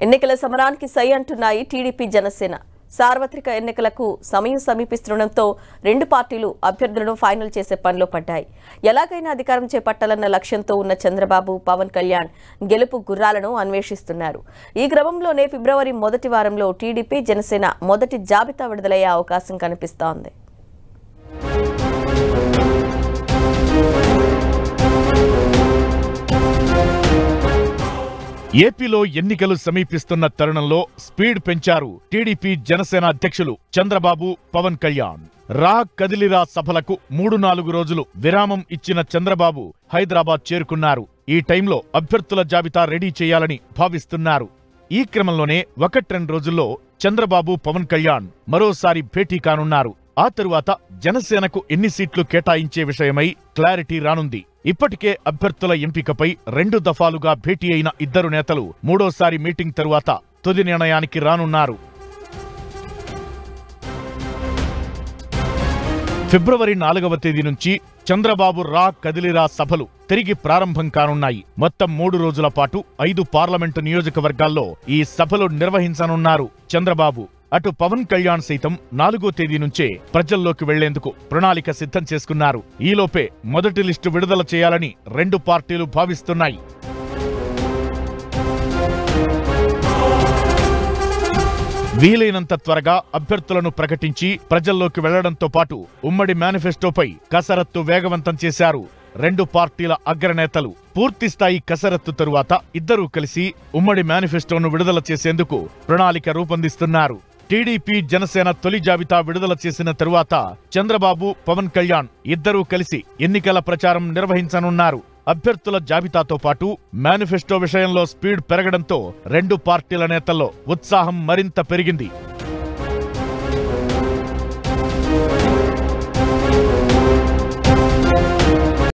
ఎన్నికల సమరానికి సై అంటున్నాయి టీడీపీ జనసేన. సార్వత్రిక ఎన్నికలకు సమయం సమీపిస్తుండటంతో రెండు పార్టీలు అభ్యర్థులను ఫైనల్ చేసే పనిలో పడ్డాయి. ఎలాగైనా అధికారం చేపట్టాలన్న లక్ష్యంతో ఉన్న చంద్రబాబు, పవన్ కళ్యాణ్ గెలుపు గుర్రాలను అన్వేషిస్తున్నారు. ఈ క్రమంలోనే ఫిబ్రవరి మొదటి వారంలో టీడీపీ జనసేన మొదటి జాబితా విడుదలయ్యే అవకాశం కనిపిస్తోంది. ఏపీలో ఎన్నికలు సమీపిస్తున్న తరుణంలో స్పీడ్ పెంచారు టీడీపీ జనసేన అధ్యక్షులు చంద్రబాబు, పవన్ కళ్యాణ్. కదిలిరా సభలకు 3-4 రోజులు విరామం ఇచ్చిన చంద్రబాబు హైదరాబాద్ చేరుకున్నారు. ఈ టైంలో అభ్యర్థుల జాబితా రెడీ చేయాలని భావిస్తున్నారు. ఈ క్రమంలోనే 1-2 రోజుల్లో చంద్రబాబు, పవన్ కళ్యాణ్ మరోసారి భేటీ కానున్నారు. ఆ తరువాత జనసేనకు ఎన్ని సీట్లు కేటాయించే విషయమై క్లారిటీ రానుంది. ఇప్పటికే అభ్యర్థుల ఎంపికపై 2 దఫాలుగా భేటీ అయిన ఇద్దరు నేతలు మూడోసారి మీటింగ్ తరువాత తుది నిర్ణయానికి రానున్నారు. ఫిబ్రవరి 4వ తేదీ నుంచి చంద్రబాబు కదిలిరా సభలు తిరిగి ప్రారంభం కానున్నాయి. మొత్తం 3 రోజుల పాటు 5 పార్లమెంటు నియోజకవర్గాల్లో ఈ సభలు నిర్వహించనున్నారు చంద్రబాబు. అటు పవన్ కళ్యాణ్ సైతం 4వ తేదీ నుంచే ప్రజల్లోకి వెళ్లేందుకు ప్రణాళిక సిద్ధం చేసుకున్నారు. ఈలోపే మొదటి లిస్టు విడుదల చేయాలని రెండు పార్టీలు భావిస్తున్నాయి. వీలైనంత త్వరగా అభ్యర్థులను ప్రకటించి ప్రజల్లోకి వెళ్లడంతో పాటు ఉమ్మడి మేనిఫెస్టోపై కసరత్తు వేగవంతం చేశారు రెండు పార్టీల అగ్రనేతలు. పూర్తిస్థాయి కసరత్తు తరువాత ఇద్దరూ కలిసి ఉమ్మడి మేనిఫెస్టోను విడుదల చేసేందుకు ప్రణాళిక రూపొందిస్తున్నారు. టీడీపీ జనసేన తొలి జాబితా విడుదల చేసిన తరువాత చంద్రబాబు, పవన్ కళ్యాణ్ ఇద్దరూ కలిసి ఎన్నికల ప్రచారం నిర్వహించనున్నారు. అభ్యర్థుల జాబితాతో పాటు మేనిఫెస్టో విషయంలో స్పీడ్ పెరగడంతో రెండు పార్టీల నేతల్లో ఉత్సాహం మరింత పెరిగింది.